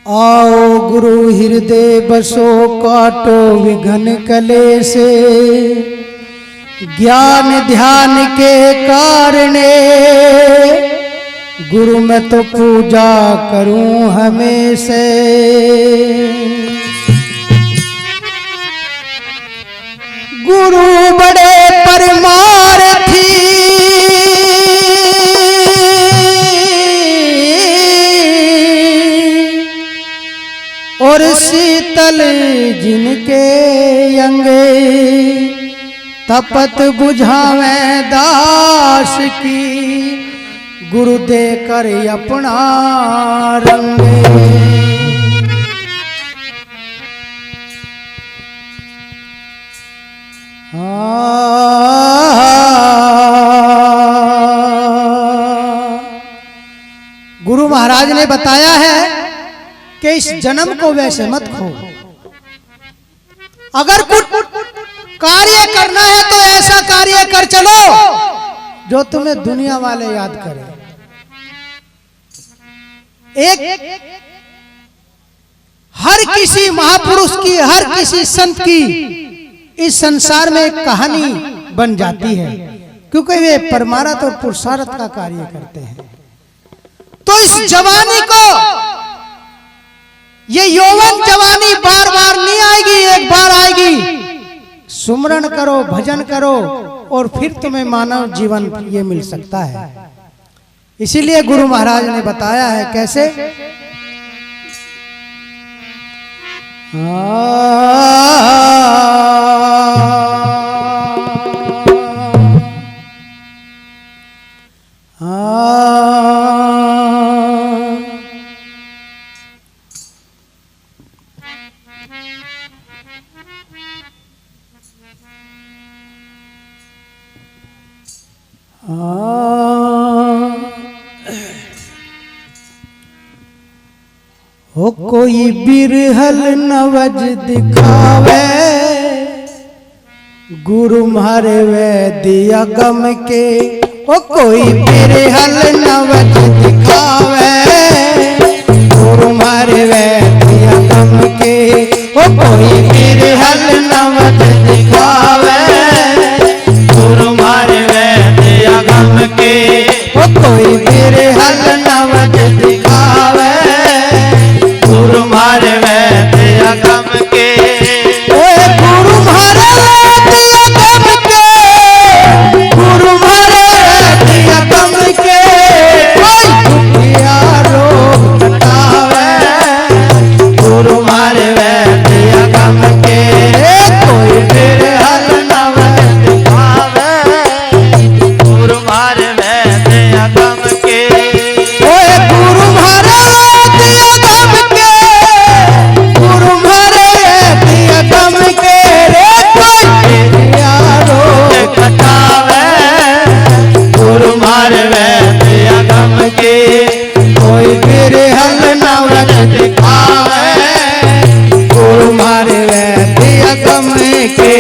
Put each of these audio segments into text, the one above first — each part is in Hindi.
आओ गुरु हृदय बसो काटो विघन कलेसे, ज्ञान ध्यान के कारणे गुरु मैं तो पूजा करूं हमेशा। गुरु बड़े परमार्थी और शीतल जिनके अंगे, तपत बुझावे दास की गुरु देकर अपना रंगे। गुरु महाराज ने बताया है कि इस जन्म को वैसे मत खो। अगर कुछ कार्य करना है तो ऐसा कार्य कर चलो जो तुम्हें दुनिया वाले याद करें। एक हर किसी महापुरुष की, हर किसी संत की इस संसार में एक कहानी बन जाती है, क्योंकि वे परमार्थ और पुरुषार्थ का कार्य करते हैं। तो इस जवानी को, ये यौवन जवानी बार बार नहीं आएगी, एक बार आएगी। सुमरन करो, भजन करो और फिर तुम्हें मानव जीवन ये मिल सकता है। इसीलिए गुरु महाराज ने बताया है कैसे। हो कोई बिरहल नवज दिखावे, गुरु मारे वैद्य गम के। ओ कोई बिरहल नवज दिखावे, गुरु मारे वैद्य गम के। ओ कोई बिरहल नवज दिखावे, गुरु मारे वैद्य गम के। ओ कोई बिरहल नवज दिखावे, गुरु मारे वैद्य गम के। ओए गुरु मारे वैद्य गम के, गुरु मारे वैद्य गम के। दुखिया रोग मिटावे, गुरु मारे वैद्य गम के। कोई बिरहल नवज दिखावे, गुरु मारे वैद्य गम के। ओए गुरु मारे वैद्य गम के, गुरु मारे वैद्य गम के। कोई रोग घटावे, गुरु मारे वैद्य गम के। कोई बिरहल नवज दिखावे, गुरु मारे वैद्य गम के।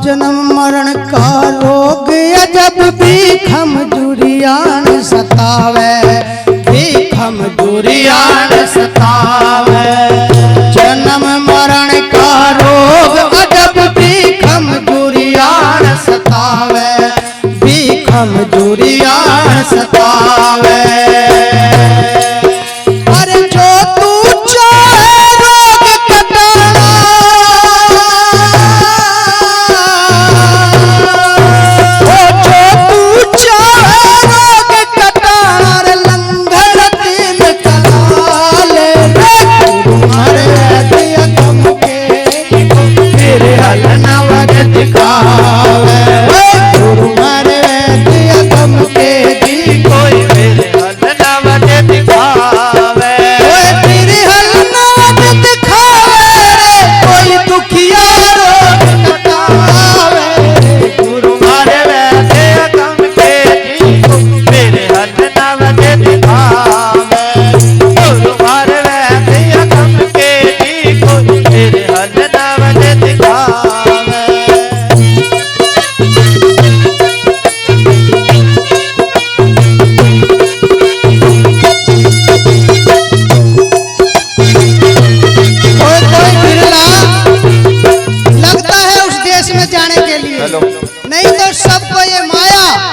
जन्म मरण का रोग अजब भीखम दुरियान सतावे, भीखम दुरियान सतावे। जन्म मरण का रोग अजब भीखम दुरियान सतावे, भीखम दुरियान सतावे। अरे जो तू चाहे रोग कटाना, नवज दिखावे, गुरु मारे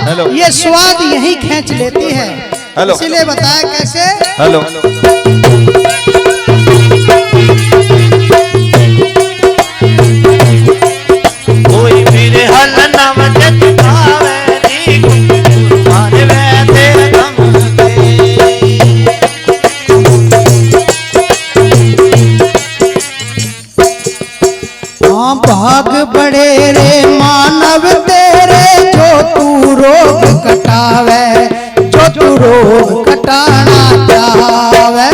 हेलो। ये स्वाद यही खींच लेती है। हेलो। इसीलिए बताया कैसे। हेलो। कोई मेरे हल नव जतावे नी मारे वैसे दम हाँ भाग बड़े रे मानव तेरे, जो तू रोग कटावे, जो तू रोग कटाना चावे।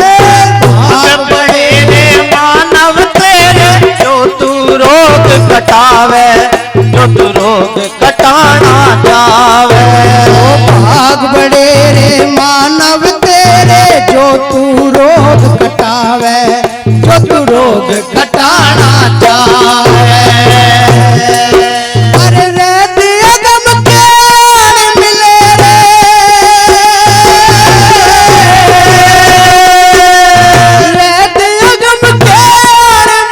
भाग बड़े रे मानव तेरे, जो तू रोग कटावे, जो तू रोग कटाना चावे। भाग बड़े रे मानव तेरे, जो तू रोग कटावे, जो तू रोग कटाना चावे। अरे रे दिया गम के मिले रे, रे दिया गम के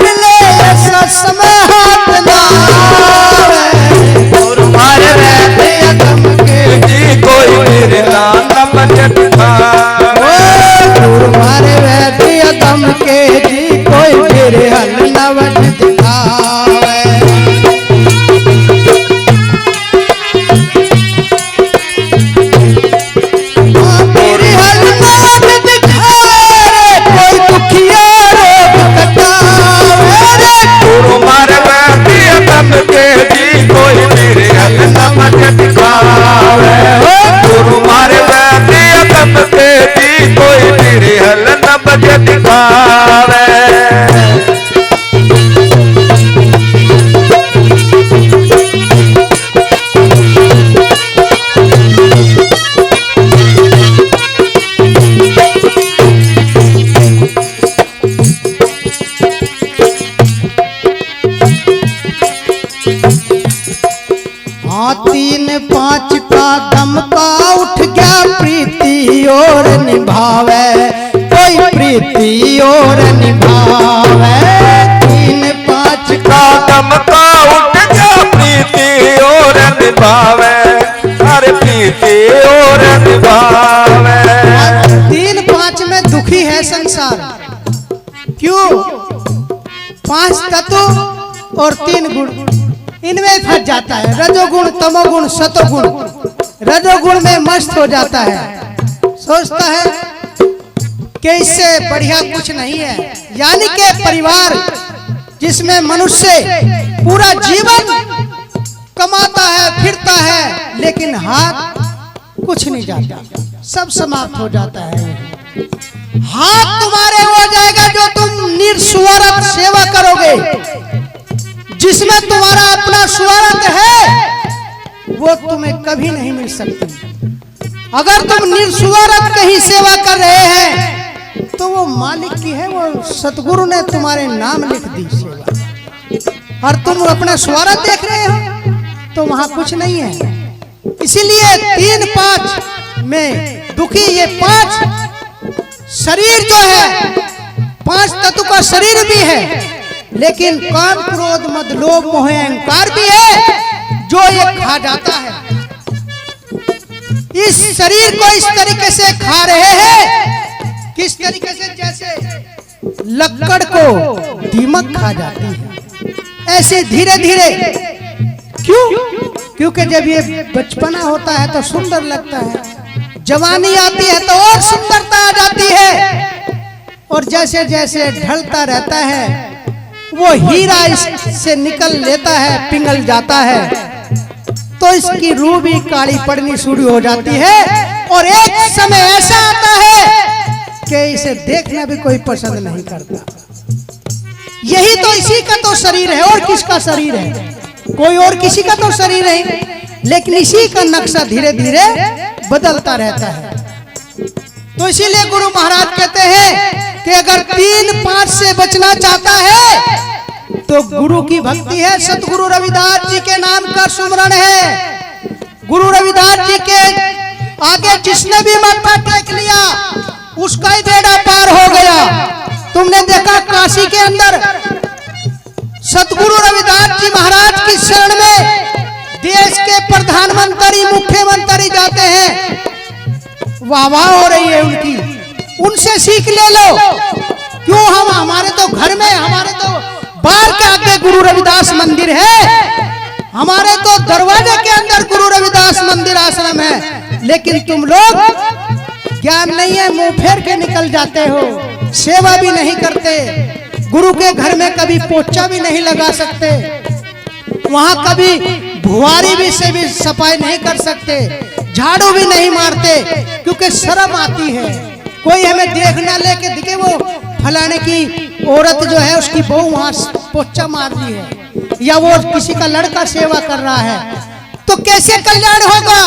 मिले, ऐसा समय हाथ ना आवे। और मारे वैसे गम के जी कोई मेरे नाम जतावे, मारे वैद्य गम के जी कोई तेरे हल नवज दिखावे। तेरे हल नवज दिखावे, कोई दुखिया रोग कटावे रे। गुरु मार वैद्य गम के जी कोई मेरे हल नवज दिखावे। गुरु मार वैद्य गम के जी कोई मेरे हल नवज दिखावे। हाँ 3-5 का दम का उठ गया, प्रीति और निभावे, कोई प्रीति और निभावे। 3-5 का दम का उठ जा प्रीति और निभावे, अरे प्रीति और निभावे। 3-5 में दुखी है संसार। क्यों? 5 तत्व और 3 गुण, इनमें फंस जाता है। रजोगुण, तमोगुण, सतोगुण। रजोगुण में मस्त हो जाता है, सोचता है कि इससे बढ़िया कुछ नहीं है। यानी कि परिवार जिसमें मनुष्य पूरा जीवन कमाता है, फिरता है, लेकिन हाथ कुछ नहीं जाता, सब समाप्त हो जाता है। हाथ तुम्हारे हो जाएगा जो तुम निस्वार्थ सेवा करोगे। जिसमें तुम्हारा अपना स्वार्थ है वो तुम्हें कभी नहीं मिल सकती। अगर तुम निस्वार्थ कहीं सेवा कर रहे हैं तो वो मालिक की है, वो सतगुरु ने तुम्हारे नाम लिख दी सेवा, और तुम अपना स्वार्थ देख रहे हो तो वहां कुछ नहीं है। इसीलिए 3-5 में दुखी। ये 5 शरीर जो है, 5 तत्व का शरीर भी है, लेकिन काम, क्रोध, मद, लोभ, मोह, अहंकार भी है जो ये खा जाता है। इस शरीर को इस तरीके से खा रहे हैं, किस तरीके से? जैसे लकड़ को दीमक खा जाती है, ऐसे धीरे धीरे। क्यों? क्योंकि जब ये बचपना होता है तो सुंदर लगता है, जवानी आती है तो और सुंदरता आ जाती है, और जैसे जैसे ढलता रहता है वो हीरा इससे निकल लेता है, पिघल जाता है, तो इसकी रूह भी काली पड़नी शुरू हो जाती है। और एक समय ऐसा आता है कि इसे देखना भी कोई पसंद नहीं करता। यही तो इसी का तो शरीर है, और किसका शरीर है? कोई और किसी का तो शरीर नहीं, लेकिन इसी का नक्शा धीरे धीरे बदलता रहता है। तो इसीलिए गुरु महाराज कहते हैं कि अगर 3-5 से बचना चाहता है तो गुरु की भक्ति है। सतगुरु रविदास जी के नाम का सुमरण है। गुरु रविदास जी के आगे जिसने भी माथा टेक लिया उसका ही बेड़ा पार हो गया। तुमने देखा काशी के अंदर सतगुरु रविदास जी महाराज की शरण में देश के प्रधानमंत्री, मुख्यमंत्री वाह वाह हो रही है उनकी, उनसे सीख ले लो। क्यों हम, हमारे तो घर में, हमारे तो बाहर के आगे गुरु रविदास मंदिर है, हमारे तो दरवाजे के अंदर गुरु रविदास मंदिर आश्रम है, लेकिन तुम लोग ज्ञान नहीं है, मुंह फेर के निकल जाते हो, सेवा भी नहीं करते, गुरु के घर में कभी पोछा भी नहीं लगा सकते, वहां कभी भुआरी भी से भी सफाई नहीं कर सकते, झाड़ू भी नहीं मारते, क्योंकि शर्म आती है। कोई हमें देख ना लेके दिखे वो फलाने की औरत जो है उसकी बहू वहां पोछा मार रही है, या वो किसी का लड़का सेवा कर रहा है, तो कैसे कल्याण होगा।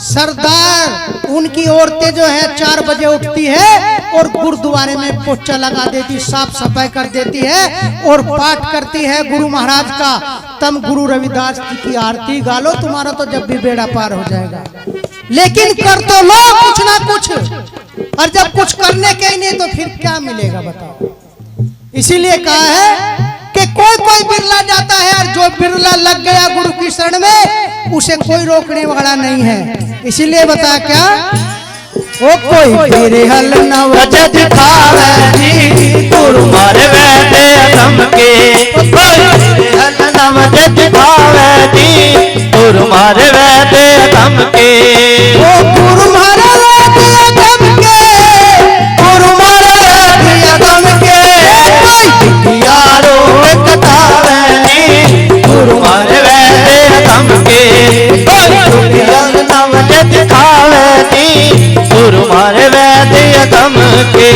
सरदार उनकी औरतें जो है 4 बजे उठती है और गुरुद्वारे में पोछा लगा देती, साफ सफाई कर देती है और पाठ करती है गुरु महाराज का। तब गुरु रविदास जी की आरती गालो, तुम्हारा तो जब भी बेड़ा पार हो जाएगा। लेकिन कर तो लो कुछ ना कुछ, और जब कुछ करने के ही नहीं तो फिर क्या मिलेगा बताओ। इसीलिए कहा है कि कोई कोई बिरला जाता है, और जो बिरला लग गया गुरु की शरण में उसे कोई रोकने वाला नहीं है। इसीलिए बता क्या, ओ कोई बिरहल न वजह दिखावे जी, गुरु मारे बैठे अदम के, कोई बिरहल न वजह दिखावे जी, गुरु मारे बैठे अदम के, ओ गुरु मारे बैठे अदम के, गुरु मारे बैठे अदम के, कोई यारो कटावे जी, गुरु मारे बैठे अदम के, कोई बिरहल न वजह दिखावे जी, गुरु मारे बैठे अदम के।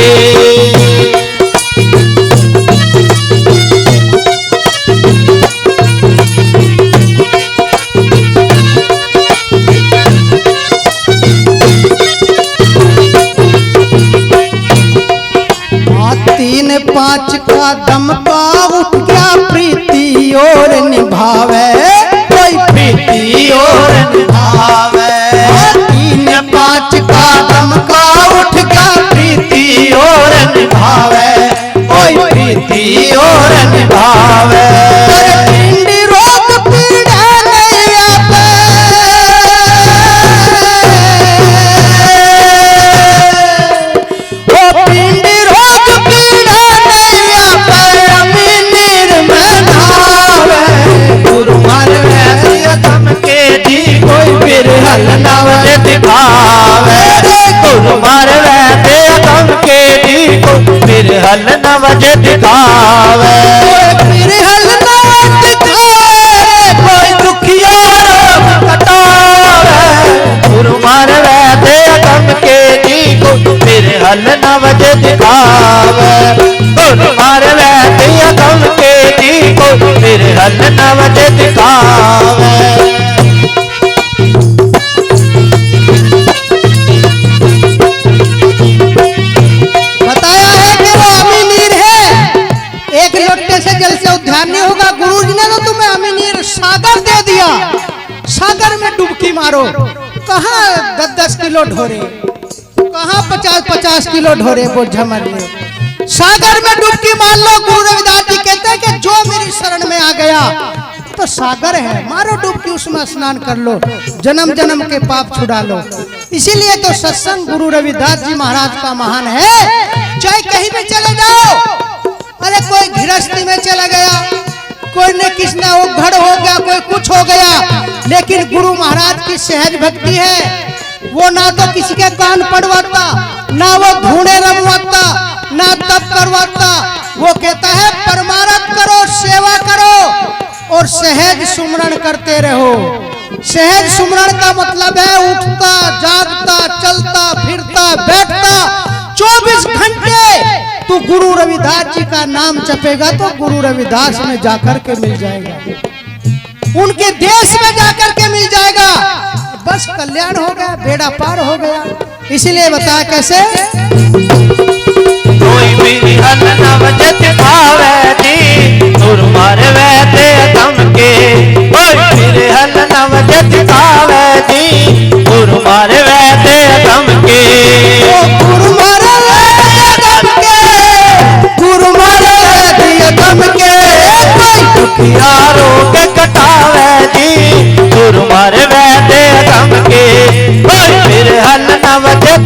तीन 5 का दम का उठ गया प्रीति और निभावे, कोई प्रीति और निभावे, 3 5 का दम का उठ गया प्रीति और निभावे, कोई प्रीति और निभावे, पिंडी रोग पीड़ा नहीं व्यापे, ओ पिंडी रोग पीड़ा नहीं व्यापे, अमी निर्मल भावे, गुरु मारे बैठे अदम के जी, कोई बिरहल न वजह दिखावे, गुरु मारे बैठे अदम के जी, कोई बिरहल न वजह दिखावे, बिरहल न दिखावे, कोई दुखियारो कटावे, गुरु मारे बैठे अदम के जी, कोई बिरहल न वजह दिखावे, गुरु मारे बैठे अदम के जी, कोई बिरहल न वजह दिखावे। बताया है कि वो अमीनीर है, एक लोटे से जल से उद्धार नहीं होगा। गुरुजी ने तो तुम्हें अमीनीर सागर दे दिया, सागर में डुबकी मारो। कहाँ 10-10 किलो ढोरे, कहाँ 50-50 किलो ढोरे बोझ मर ले, सागर में डुबकी मार लो। गुरु रविदास जी कहते हैं कि जो मेरी शरण में आ गया तो सागर है, मारो डुबकी, उसमें स्नान कर लो, जन्म जन्म के पाप छुड़ा लो। इसीलिए तो सत्संग गुरु रविदास जी महाराज का महान है। चाहे कहीं भी चले जाओ, अरे कोई गृहस्थी में चला गया, कोई ने किसने वो घर हो गया, कोई कुछ हो गया, लेकिन गुरु महाराज की सहज भक्ति है। वो ना तो किसी के कान पड़वाता, ना वो धूणे रमवाता, ना तप करवाता। वो कहता है परमारथ करो, सेवा करो और सहज सुमरण करते रहो। सहज सुमरण का मतलब है उठता, जागता, चलता, फिरता, बैठता 24 घंटे तू गुरु रविदास जी का नाम जपेगा तो गुरु रविदास में जाकर के मिल जाएगा, उनके देश में जाकर के मिल जाएगा। बस कल्याण हो गया, बेड़ा पार हो गया। इसीलिए बता कैसे, कोई बिरहल न वजह दिखावे जी, गुरु मारे बैठे अदम के, कोई बिरहल न वजह दिखावे जी, गुरु मारे बैठे अदम के, गुरु मारे अदम के, गुरु मारे अदम के, दुखियारो के कटावे जी, गुरु मारे बैठे अदम के, कोई बिरहल न वजह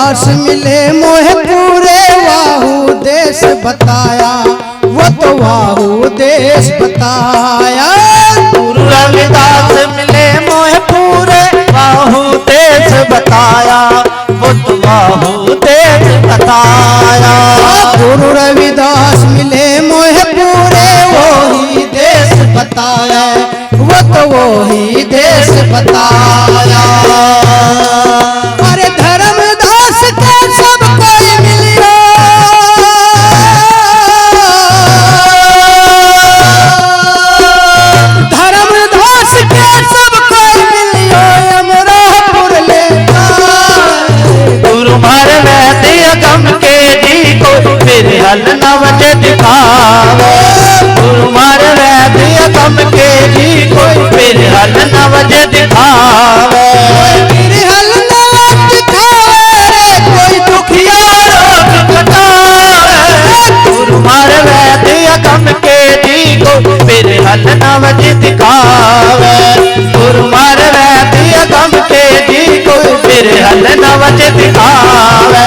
रविदास मिले मोह पूरे वाहु देश बताया, वो तो वाहु देश बताया। गुरु रविदास मिले मोह पूरे वाहु देश बताया, वो तो वाहु देश बताया। गुरु रविदास मिले मोह पूरे वही देश बताया, वो तो वही देश बताया। अरे धर्मदास के सब कोई मिलियो, धर्मदास के सब कोई मिलियो, अमरापुर ले गुरु मार वैद्य गम के जी को फिर हल नवज दिखावे। गुरु मार वैद्य गम के जी को फिर हल नवज दिखावे। फिर हल नवज दिखावे रे कोई दुखिया रोग कटावे। गुरु मार वैद्य गम के जी को फिर हल नवज दिखावे। गुरु मार वैद्य गम के जी को फिर हल नवज दिखावे।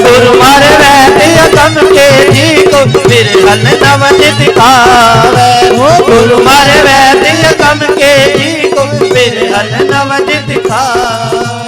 गुरु मार वैद्य गम के जी को फिर हल नवज दिखावे। गुरु मार वैद्य गम के जी को फिर हल नवज दिखावे।